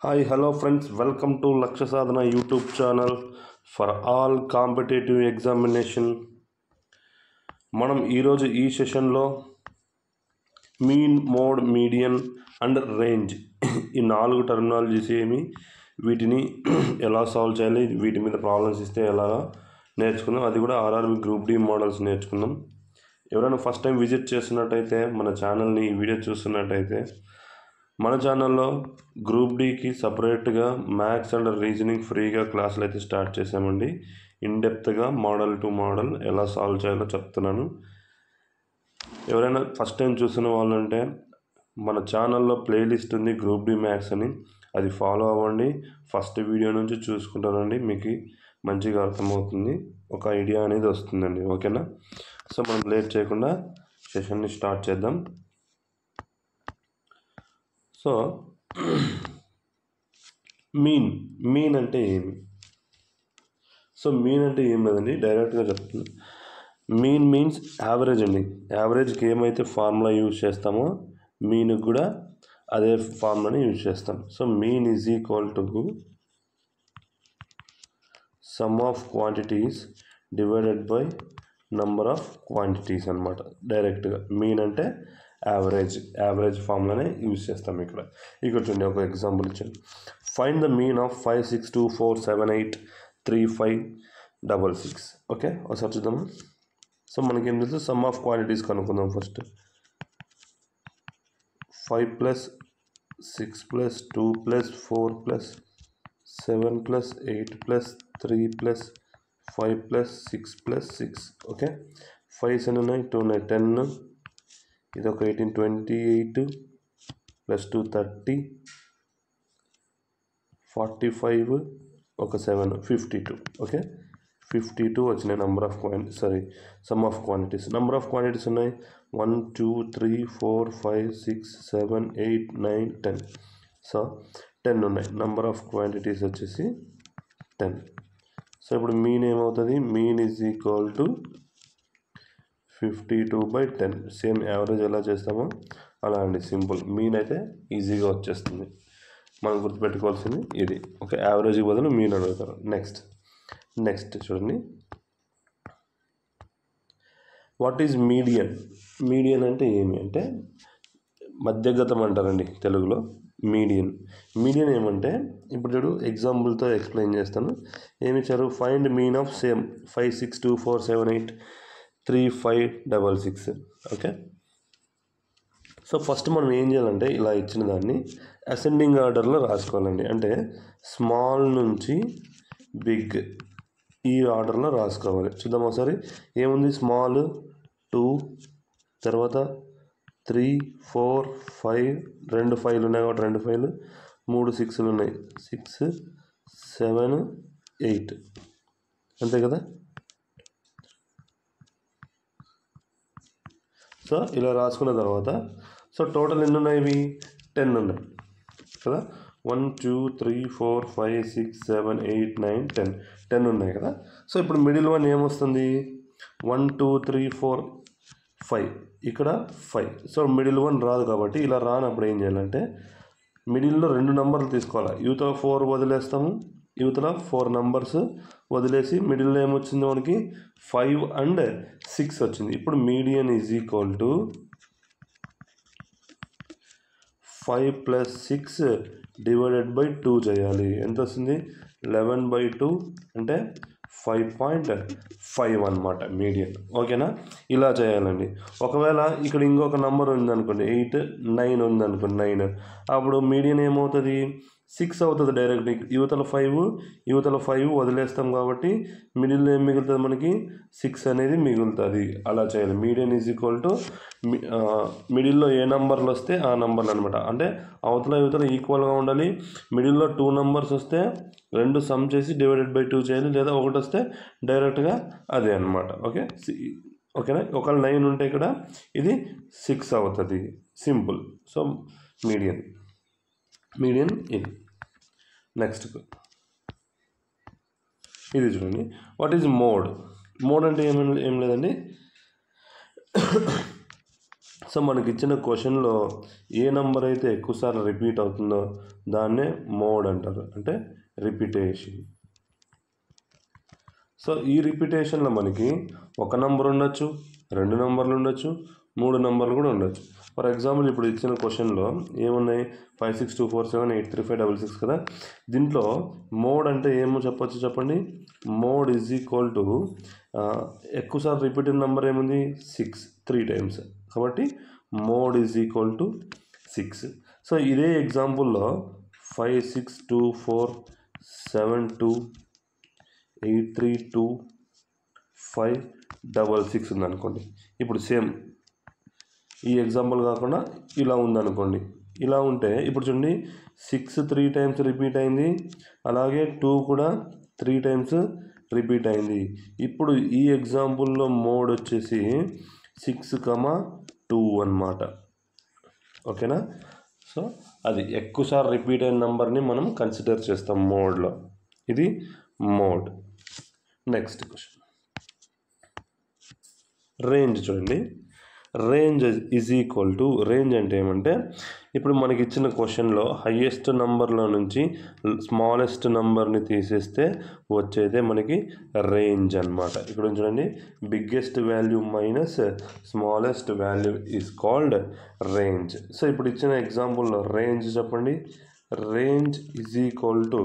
Hi, hello friends, welcome to Laksha Sadhana YouTube channel for all competitive examination. మనం ఈరోజు ఈ సెషన్లో mean, mode, median and range ఈ 4 terminologies ఏమి, వీటిని ఎలా సాల్వ్ చేయాలి, వీటి మీద ప్రాబ్లమ్స్ ఇస్తే ఎలా నేర్చుకుందాం. అది కూడా ఆర్ఆర్బి గ్రూప్ డి మోడల్స్ నేర్చుకుందాం. ఎవరైనా ఫస్ట్ టైం విజిట్ చేస్తున్నట్టయితే మన ఛానల్ని ఈ వీడియో చూస్తున్నట్టయితే మన ఛానల్లో గ్రూప్ డికి సపరేట్గా మ్యాథ్స్ అండ్ రీజనింగ్ ఫ్రీగా క్లాసులు అయితే స్టార్ట్ చేసామండి. ఇన్డెప్త్గా మోడల్ టు మోడల్ ఎలా సాల్వ్ చేయాలో చెప్తున్నాను. ఎవరైనా ఫస్ట్ టైం చూసిన వాళ్ళు ఉంటే మన ఛానల్లో ప్లేలిస్ట్ ఉంది గ్రూప్ డి మ్యాథ్స్ అని, అది ఫాలో అవ్వండి. ఫస్ట్ వీడియో నుంచి చూసుకుంటానండి, మీకు మంచిగా అర్థమవుతుంది, ఒక ఐడియా అనేది వస్తుందండి. ఓకేనా? సో మనం లేట్ చేయకుండా సెషన్ని స్టార్ట్ చేద్దాం. సో మీన్ అంటే ఏమి? సో మీన్ అంటే ఏం లేదండి, డైరెక్ట్గా చెప్తున్నా. మీన్ మీన్స్ యావరేజ్ అండి. యావరేజ్కి ఏమైతే ఫార్ములా యూజ్ చేస్తామో మీన్కి కూడా అదే ఫార్ములాని యూజ్ చేస్తాం. So mean is equal to some of quantities divided by number of quantities అనమాట. డైరెక్ట్గా మీన్ అంటే యావరేజ్ ఫార్ములానే యూజ్ చేస్తాం. ఇక్కడ చూడండి, ఒక ఎగ్జాంపుల్ ఇచ్చాను. Find the mean of 5, 6, 2, 4, 7, 8, 3, 5, 6, 6. Okay, ఒకసారి చూద్దాము. సో మనకేం తెలుసు, సమ్ ఆఫ్ క్వాంటిటీస్ కనుక్కుందాం ఫస్ట్. 5 + 6 + 2 + 4 + 7 + 8 + 3 + 5 + 6 + 6. ఓకే, 5 ఎన్ని ఉన్నాయి? 2 ఉన్నాయి. 10, ఇది ఒక 18, 28 + 2 30, 45, ఒక 7, 52. ఓకే, 52 వచ్చినాయి some of quantities. Number of quantities ఉన్నాయి 1, 2, 3, 4, 5, 6, 7, 8, 9, 10. సో 10 ఉన్నాయి. నెంబర్ ఆఫ్ క్వాంటిటీస్ వచ్చేసి 10. సో ఇప్పుడు మీన్ ఏమవుతుంది? Mean is equal to 52/10. Same average ఎలా చేస్తామో అలా అండి, సింపుల్. మీన్ అయితే ఈజీగా వచ్చేస్తుంది. మనం గుర్తుపెట్టుకోవాల్సింది ఇది. ఓకే, యావరేజ్ బదులు మీన్ అడుగుతారు. నెక్స్ట్ చూడండి, వాట్ ఈజ్ మీడియన్? మీడియన్ అంటే ఏమి అంటే మధ్యగతం అంటారండి తెలుగులో. మీడియన్ ఏమంటే, ఇప్పుడు చూడు ఎగ్జాంపుల్తో ఎక్స్ప్లెయిన్ చేస్తాను. ఏమి ఇచ్చారు? Find mean of same 5, 6, 2, 4, 7, 8, 3, 5, 6. Okay, so first మనం ఏం చేయాలంటే, ఇలా ఇచ్చిన దాన్ని అసెండింగ్ ఆర్డర్లో రాసుకోవాలండి. అంటే స్మాల్ నుంచి బిగ్ ఈ ఆర్డర్లో రాసుకోవాలి. చూద్దాం ఒకసారి. ఏముంది? స్మాల్ 2, తర్వాత 3, 4, 5, 2 5లు ఉన్నాయి కాబట్టి 2 5లు, 3 6లు ఉన్నాయి, 6, 7, 8. అంతే కదా? సో ఇలా రాసుకున్న తర్వాత, సో టోటల్ ఎన్ని ఉన్నాయి? ఇవి 10 ఉన్నాయి కదా. 1, 2, 3, 4, 5, 6, 7, 8, 9, 10 ఉన్నాయి కదా. సో ఇప్పుడు మిడిల్ వన్ ఏమొస్తుంది? 1, 2, 3, 4, 5. ఇక్కడ 5. సో మిడిల్ వన్ రాదు కాబట్టి, ఇలా రానప్పుడు ఏం చేయాలంటే మిడిల్లో 2 నెంబర్లు తీసుకోవాలి. యువతల 4 వదిలేస్తాము, యువతల 4 నెంబర్స్ వదిలేసి మిడిల్లో ఏమొచ్చింది మనకి? 5 and 6 వచ్చింది. ఇప్పుడు median is equal to 5 + 6 divided by 2 చేయాలి. ఎంత వస్తుంది? 11/2 అంటే 5.5 అనమాట మీడియన్. ఓకేనా? ఇలా చేయాలండి. ఒకవేళ ఇక్కడ ఇంకొక నెంబర్ ఉందనుకోండి, 8, 9 ఉందనుకోండి, 9, అప్పుడు మీడియన్ ఏమవుతుంది? 6 అవుతుంది డైరెక్ట్. యువతల 5 వదిలేస్తాం కాబట్టి మిడిల్లో ఏం మిగులుతుంది మనకి? 6 అనేది మిగులుతుంది. అలా చేయాలి. మీడియన్ ఈజ్ ఈక్వల్ టు మిడిల్లో ఏ నెంబర్లు వస్తే ఆ నెంబర్లు అనమాట. అంటే యువతల ఈక్వల్గా ఉండాలి. మిడిల్లో 2 నెంబర్స్ వస్తే 2 సమ్ చేసి డివైడెడ్ బై 2 చేయాలి, లేదా 1 వస్తే డైరెక్ట్గా అదే అనమాట. ఓకేనా? ఒకవేళ 9 ఉంటే ఇక్కడ ఇది 6 అవుతుంది. సింపుల్. సో మీడియన్ ఇది. నెక్స్ట్ ఇది చూడండి, వాట్ ఈజ్ మోడ్? మోడ్ అంటే ఏం లేదండి, సో మనకి ఇచ్చిన క్వశ్చన్లో ఏ నెంబర్ అయితే ఎక్కువసార్లు రిపీట్ అవుతుందో దాన్నే మోడ్ అంటారు, అంటే రిపీటేషన్. సో ఈ రిపీటేషన్లో మనకి ఒక నెంబర్ ఉండొచ్చు, 2 నెంబర్లు ఉండొచ్చు, 3 నెంబర్లు కూడా ఉండొచ్చు. ఫర్ ఎగ్జాంపుల్ ఇప్పుడు ఇచ్చిన క్వశ్చన్లో ఏమున్నాయి, 5624783566 కదా. దీంట్లో మోడ్ అంటే ఏమో చెప్పొచ్చు చెప్పండి. మోడ్ ఈజ్ ఈక్వల్ టు ఎక్కువసార్లు రిపీటెడ్ నెంబర్ ఏముంది 6, 3 టైమ్స్, కాబట్టి mode is equal to 6. So ఇదే ఎగ్జాంపుల్లో 562472832566 ఉందనుకోండి. ఇప్పుడు సేమ్ ఈ ఎగ్జాంపుల్ కాకుండా ఇలా ఉందనుకోండి. ఇలా ఉంటే ఇప్పుడు చూడండి 6 3 టైమ్స్ రిపీట్ అయింది, అలాగే 2 కూడా 3 టైమ్స్ రిపీట్ అయింది. ఇప్పుడు ఈ ఎగ్జాంపుల్లో మోడ్ వచ్చేసి 6,2 అన్నమాట. ఓకేనా. సో అది ఎక్కువసార్లు రిపీట్ అయిన నెంబర్ని మనం కన్సిడర్ చేస్తాం మోడ్లో. ఇది మోడ్. నెక్స్ట్ క్వశ్చన్ రేంజ్ చూడండి. Range is equal to, range అంటే ఏమంటే ఇప్పుడు మనకి ఇచ్చిన క్వశ్చన్లో హయ్యెస్ట్ నెంబర్లో నుంచి స్మాలెస్ట్ నెంబర్ని తీసేస్తే వచ్చేదే మనకి రేంజ్ అన్నమాట. ఇక్కడ చూడండి, biggest value minus smallest value is called range. So ఇప్పుడు ఇచ్చిన ఎగ్జాంపుల్లో రేంజ్ చెప్పండి. రేంజ్ ఈజ్ ఈక్వల్ టు,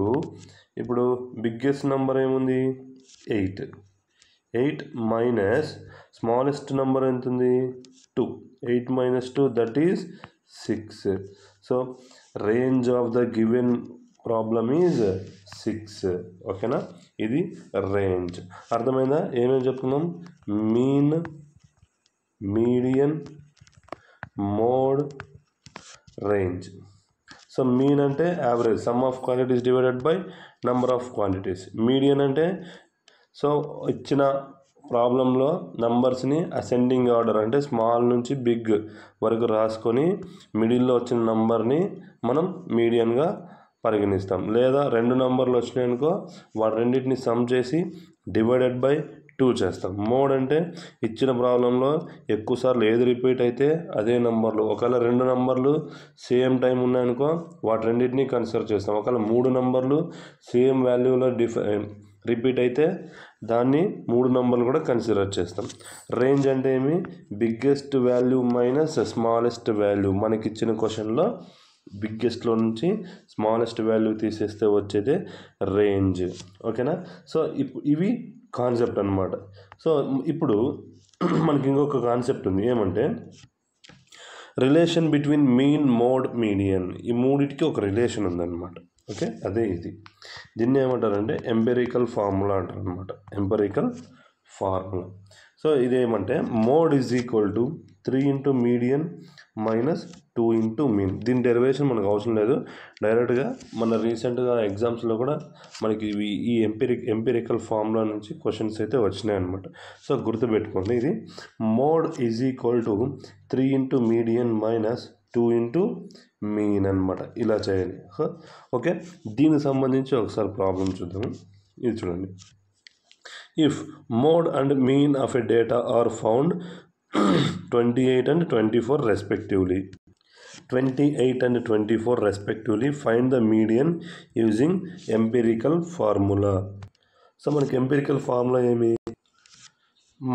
ఇప్పుడు బిగ్గెస్ట్ నెంబర్ ఏముంది 8, 8 మైనస్ స్మాలెస్ట్ నెంబర్ ఎంత ఉంది 2, 8 minus 2 that is 6. So range of the given problem is 6. ఓకేనా. ఇది రేంజ్. అర్థమైందా? ఏమేమి చెప్పుకున్నాం? Mean, median, mode, range. So mean అంటే average, sum of quantities divided by number of quantities. Median అంటే సో ఇచ్చిన ప్రాబ్లంలో నంబర్స్ని అసెండింగ్ ఆర్డర్ అంటే స్మాల్ నుంచి బిగ్ వరకు రాసుకొని మిడిల్లో వచ్చిన నంబర్ని మనం మీడియన్గా పరిగణిస్తాం. లేదా 2 నంబర్లు వచ్చినాయనుకో వాటి రెండింటిని సమ్ చేసి డివైడెడ్ బై 2 చేస్తాం. మోడ్ అంటే ఇచ్చిన ప్రాబ్లంలో ఎక్కువసార్లు ఏది రిపీట్ అయితే అదే నంబర్లు, ఒకవేళ 2 నంబర్లు సేమ్ టైం ఉన్నాయనుకో వాటి రెండింటిని కన్సిడర్ చేస్తాం. ఒకవేళ 3 నంబర్లు సేమ్ వాల్యూలో రిపీట్ అయితే దాన్ని 3 నంబర్లు కూడా కన్సిడర్ చేస్తాం. రేంజ్ అంటే ఏమి? Biggest value minus smallest value. మనకి ఇచ్చిన క్వశ్చన్లో బిగ్గెస్ట్లో నుంచి స్మాలెస్ట్ వాల్యూ తీసేస్తే వచ్చేదే రేంజ్. ఓకేనా. సో ఇవి కాన్సెప్ట్ అన్నమాట. సో ఇప్పుడు మనకి ఇంకొక కాన్సెప్ట్ ఉంది, ఏమంటే relation between mean, mode, median. ఈ మూడింటికి ఒక రిలేషన్ ఉందన్నమాట. ఓకే, అదే ఇది. దీన్ని ఏమంటారంటే ఎంపెరికల్ ఫార్ములా అంటారు అనమాట. Empirical formula. సో ఇదేమంటే mode is equal to 3 into median minus 2 into mean. దీని డెరివేషన్ మనకు అవసరం లేదు, డైరెక్ట్గా మన రీసెంట్గా ఎగ్జామ్స్లో కూడా మనకి ఈ ఎంపెరికల్ ఫార్ములా నుంచి క్వశ్చన్స్ అయితే వచ్చినాయి అనమాట. సో గుర్తుపెట్టుకోండి, ఇది mode is equal to 3 into median minus 2 into mean అనమాట. ఇలా చేయాలి. ఓకే, దీనికి సంబంధించి ఒకసారి ప్రాబ్లం చూద్దాము. ఇది చూడండి. If mode and mean of a data are found 28 and 24 respectively. 28 and 24 respectively. Find the median using empirical formula. So మనకి ఎంపెరికల్ ఫార్ములా ఏమి?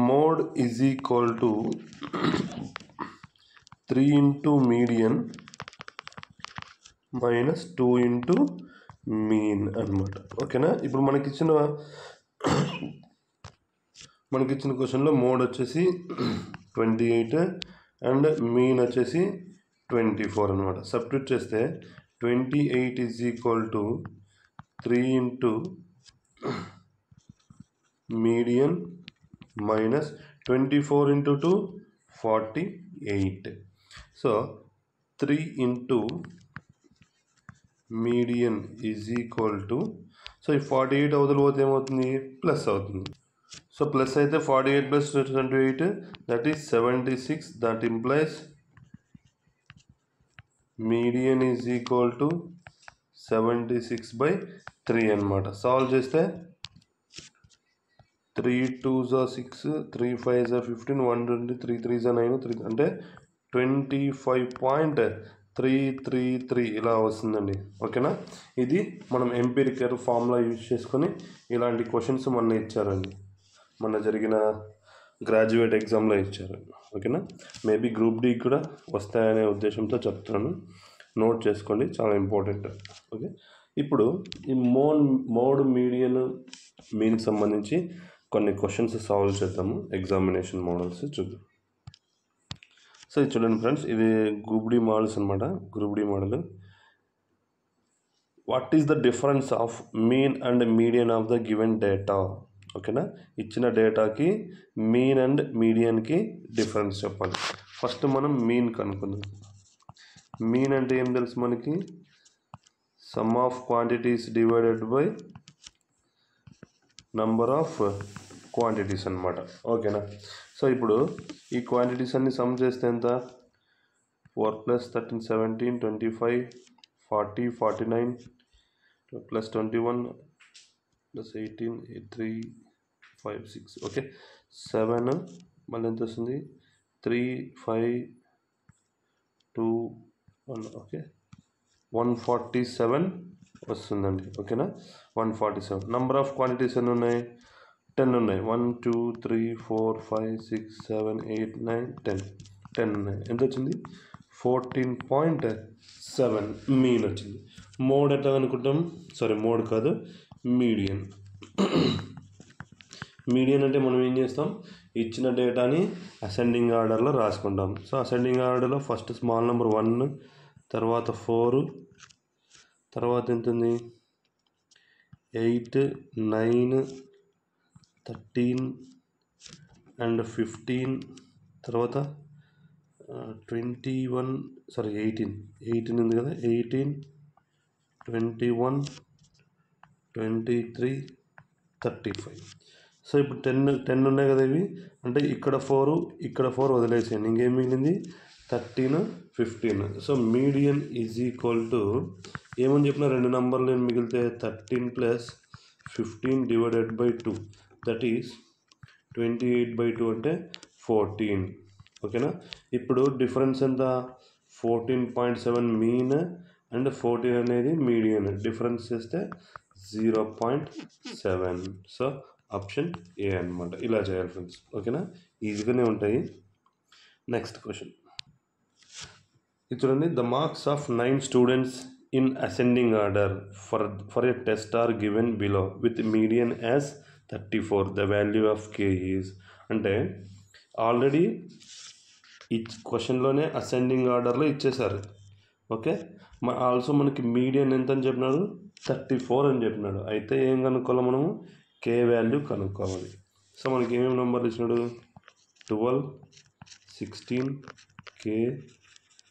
Mode is equal to 3 into median minus 2 into mean అనమాట. ఓకేనా. ఇప్పుడు మనకిచ్చిన క్వశ్చన్లో mode వచ్చేసి 28 and mean వచ్చేసి 24 అనమాట. సబ్స్టిట్యూట్ చేస్తే 28 is equal to 3 into median minus 24 into 2 48. So 3 into median is equal to, so ఈ 48 అవతల పోతే ఏమవుతుంది? ప్లస్ అవుతుంది. సో ప్లస్ అయితే 48 plus 28 that is 76. That implies median is equal to 76/3 అనమాట. సాల్వ్ చేస్తే 3 2s are 6, 3 5s are 15, 1 20, 3 3s are 9, 3 అంటే 25.333 ఇలా వస్తుందండి. ఓకేనా, ఇది మనం ఎంపిరికల్ ఫార్ములా యూజ్ చేసుకొని ఇలాంటి క్వశ్చన్స్ మొన్న ఇచ్చారండి, మొన్న జరిగిన గ్రాడ్యుయేట్ ఎగ్జామ్లో ఇచ్చారు. ఓకేనా, మేబీ గ్రూప్ డి కూడా వస్తాయనే ఉద్దేశంతో చెప్తున్నాను, నోట్ చేసుకోండి, చాలా ఇంపార్టెంట్. ఓకే, ఇప్పుడు ఈ మోడ్ మీడియన్ మీన్కి సంబంధించి కొన్ని క్వశ్చన్స్ సాల్వ్ చేద్దాము. ఎగ్జామినేషన్ మోడల్స్ చూద్దాం. సో ఇది చూడండి ఫ్రెండ్స్, ఇది గ్రూప్ డి మోడల్స్ అనమాట. Group D model, what is the difference of mean and median of the given data. ఓకేనా, ఇచ్చిన డేటాకి మీన్ అండ్ మీడియన్కి డిఫరెన్స్ చెప్పాలి. ఫస్ట్ మనం మీన్ కనుక్కుందాం. మీన్ అంటే ఏం తెలుసు మనకి, sum of quantities divided by number of quantities అనమాట. ఓకేనా, సో ఇప్పుడు ఈ క్వాంటిటీస్ అన్ని సమ్ చేస్తే ఎంత, 4 + 13 17 25 40 49 + 21 + 18 3 5 6. ఓకే, 7 మళ్ళీ ఎంత వస్తుంది, 3 5 2 1. ఓకే, 147 వస్తుందండి. ఓకేనా, 147. నంబర్ ఆఫ్ క్వాంటిటీస్ ఎన్ని ఉన్నాయి, 10 ఉన్నాయి. 1 2 3 4 5 6 7 8 9 10 ఉన్నాయి. ఎంత వచ్చింది, 14.7 మీన్ వచ్చింది. మోడ్ ఎట్లా అనుకుంటాం, సారీ మోడ్ కాదు, మీడియన్. మీడియన్ అంటే మనం ఏం చేస్తాం, ఇచ్చిన డేటాని అసెండింగ్ ఆర్డర్లో రాసుకుంటాం. సో అసెండింగ్ ఆర్డర్లో ఫస్ట్ స్మాల్ నెంబర్ 1, తర్వాత 4, తర్వాత ఎంత ఉంది 8 9 13 అండ్ 15, తర్వాత 21 సారీ 18 ఉంది కదా, 18 21 23 35. సో ఇప్పుడు 10 ఉన్నాయి కదా ఇవి, అంటే ఇక్కడ 4 వదిలేసేయండి, ఇంకేం మిగిలింది 13 15. So median is equal to ఏమని చెప్పిన, రెండు నెంబర్లు మిగిలితే 13 + 15 డివైడెడ్ బై 2, దట్ ఈస్ 28/2 అంటే 14. ఓకేనా, ఇప్పుడు డిఫరెన్స్ ఎంత, 14.7 మీన్ అండ్ 14 అనేది మీడియన్, డిఫరెన్స్ చేస్తే 0.7. సో ఆప్షన్ ఏ అనమాట. ఇలా చేయాలి ఫ్రెండ్స్. ఓకేనా, ఈజీగానే ఉంటాయి. నెక్స్ట్ క్వశ్చన్ ఇది చూడండి, the marks of 9 students in ascending order for a test are given below with median as 34. The value of k is. అంటే ఆల్రెడీ ఈ క్వశ్చన్లోనే అసెండింగ్ ఆర్డర్లో ఇచ్చేసారు. ఓకే, ఆల్సో మనకి మీడియన్ ఎంత అని చెప్పినాడు, 34 అని చెప్పినాడు. అయితే ఏం కనుక్కోవాలి మనము, కే వాల్యూ కనుక్కోవాలి. సో మనకి ఏమేమి నెంబర్లు ఇచ్చినాడు, 12 16 కే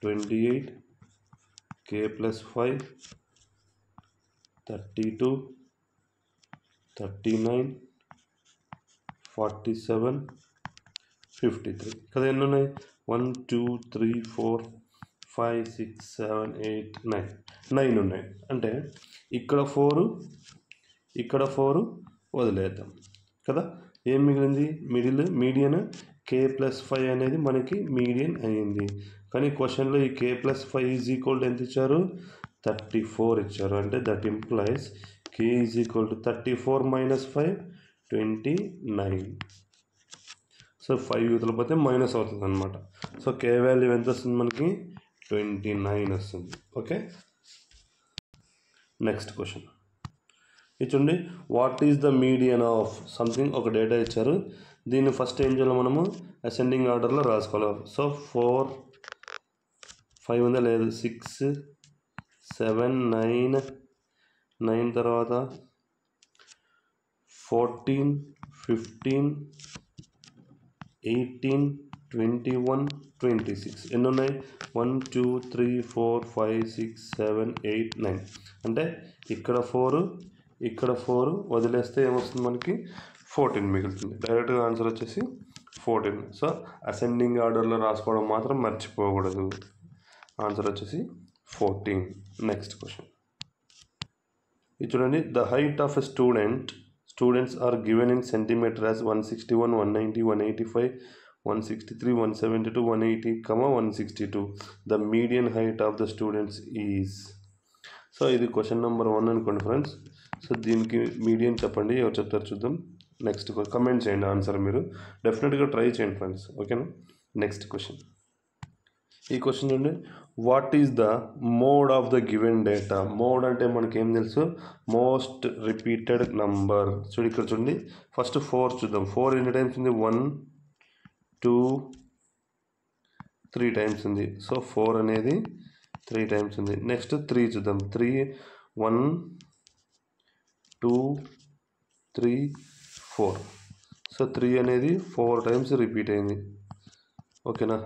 28 కే +5 32 39 47 53 కదా. ఎన్ని ఉన్నాయి, 1 2 3 4 5 6 7 8 9 ఉన్నాయి. అంటే ఇక్కడ 4 వదిలేద్దాం కదా. ఏం మిగిలింది, మీడియన్ కే +5 అనేది మనకి మీడియన్ అయ్యింది. కానీ క్వశ్చన్లో ఈ కే +5 ఈజ్ ఈక్వల్ టు ఎంత ఇచ్చారు, 34 ఇచ్చారు. అంటే that implies k is equal to 34 - 5 29. So 5 యూతలపోతే మైనస్ అవుతుంది అనమాట. సో కే వాల్యూ ఎంత వస్తుంది మనకి, 29 వస్తుంది. ఓకే, నెక్స్ట్ క్వశ్చన్ ఇది చూడండి, what is the median of something. ఒక డేటా ఇచ్చారు, దీన్ని ఫస్ట్ ఏం చేయాలి మనము, అసెండింగ్ ఆర్డర్లో రాసుకోవాలి. సో 4 5 ఉందా లేదు, 6 7 9 తర్వాత 14 15 18 21 26. ఎన్ని ఉన్నాయి, 1 2 3 4 5 6 7 8 9. అంటే ఇక్కడ 4 వదిలేస్తే ఏమొస్తుంది మనకి, 14 మిగులుతుంది. డైరెక్ట్గా ఆన్సర్ వచ్చేసి 14. సో అసెండింగ్ ఆర్డర్లో రాసుకోవడం మాత్రం మర్చిపోకూడదు. ఆన్సర్ వచ్చేసి 14. నెక్స్ట్ క్వశ్చన్ ఇది చూడండి, the height of a students are given in centimeter as 161 190 185 163, 172, 180, 162. The median height of the students is. So ఇది క్వశ్చన్ నెంబర్ 1 అనుకోండి ఫ్రెండ్స్. సో దీనికి మీడియన్ చెప్పండి, ఎవరు చెప్తారు చూద్దాం. నెక్స్ట్ కమెంట్ చేయండి ఆన్సర్, మీరు డెఫినెట్గా ట్రై చేయండి ఫ్రెండ్స్, ఓకేనా. నెక్స్ట్ క్వశ్చన్, ఈ క్వశ్చన్ చూడండి. What is the mode of the given data? Mode అంటే మనకి ఏం తెలుసు, మోస్ట్ రిపీటెడ్ నంబర్. చూడు ఇక్కడ చూడండి, ఫస్ట్ 4 చూద్దాం. 4 ఎన్ని టైమ్స్ ఉంది? 1 2 3 టైమ్స్ ఉంది. సో 4 అనేది 3 టైమ్స్ ఉంది. నెక్స్ట్ 3 చూద్దాం. 3 1 2 3 4. సో 3 అనేది 4 టైమ్స్ రిపీట్ అయింది, ఓకేనా.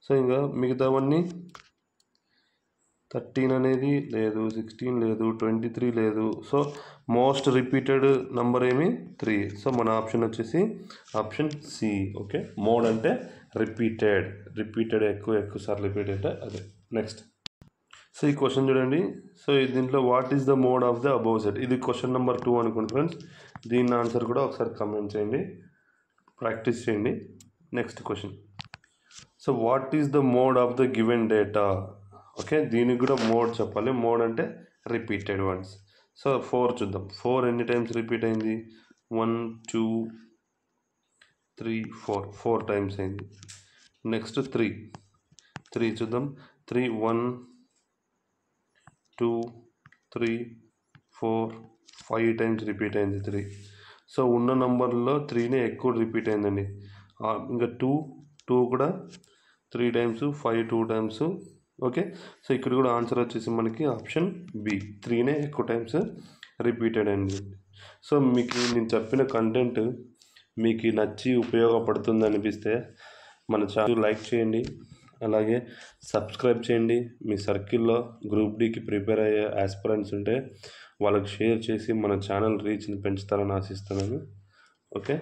సో ఇంకా మిగతావన్నీ 13 అనేది లేదు, 16 లేదు, 23 లేదు. సో మోస్ట్ రిపీటెడ్ నంబర్ ఏమి? 3. సో మన ఆప్షన్ వచ్చేసి ఆప్షన్ సి, ఓకే. మోడ్ అంటే రిపీటెడ్ ఎక్కువ సార్లు రిపీట్ అంటే అదే. నెక్స్ట్, సో ఈ క్వశ్చన్ చూడండి. సో దీంట్లో what is the mode of the above set? ఇది క్వశ్చన్ నెంబర్ 2 అనుకోండి ఫ్రెండ్స్. దీని ఆన్సర్ కూడా ఒకసారి కమెంట్ చేయండి, ప్రాక్టీస్ చేయండి. Next question, so what is the mode of the given data? Okay, దీనికి కూడా మోడ్ చెప్పాలి. మోడ్ అంటే రిపీటెడ్ వన్స్. సో 4 చూద్దాం. 4 ఎన్ని టైమ్స్ రిపీట్ అయింది? 1 2 3 4 టైమ్స్ అయింది. నెక్స్ట్ 3 చూద్దాం. 3 1 2 3 4 5 టైమ్స్ రిపీట్ అయింది 3. సో ఉన్న నంబర్లో 3నే ఎక్కువ రిపీట్ అయిందండి. ఇంకా 2 కూడా 3 టైమ్స్, 5 2 టైమ్స్, ఓకే. సో ఇక్కడ కూడా ఆన్సర్ వచ్చేసి మనకి ఆప్షన్ బి, 3నే ఎక్కువ టైమ్స్ రిపీటెడ్ అయింది. సో మీకు నేను చెప్పిన కంటెంట్ మీకు నచ్చి ఉపయోగపడుతుంది అనిపిస్తే మన ఛానల్ లైక్ చేయండి, అలాగే సబ్స్క్రైబ్ చేయండి. మీ సర్కిల్లో గ్రూప్ డికి ప్రిపేర్ అయ్యే ఆస్పిరెంట్స్ ఉంటే వాళ్ళకి షేర్ చేసి మన ఛానల్ రీచ్ని పెంచుతారని ఆశిస్తున్నాను, ఓకే.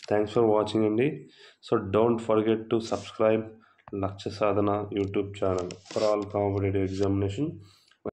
థ్యాంక్స్ ఫర్ వాచింగ్ అండి. So don't forget to subscribe Lakshya Sadhana YouTube channel for all competitive examination.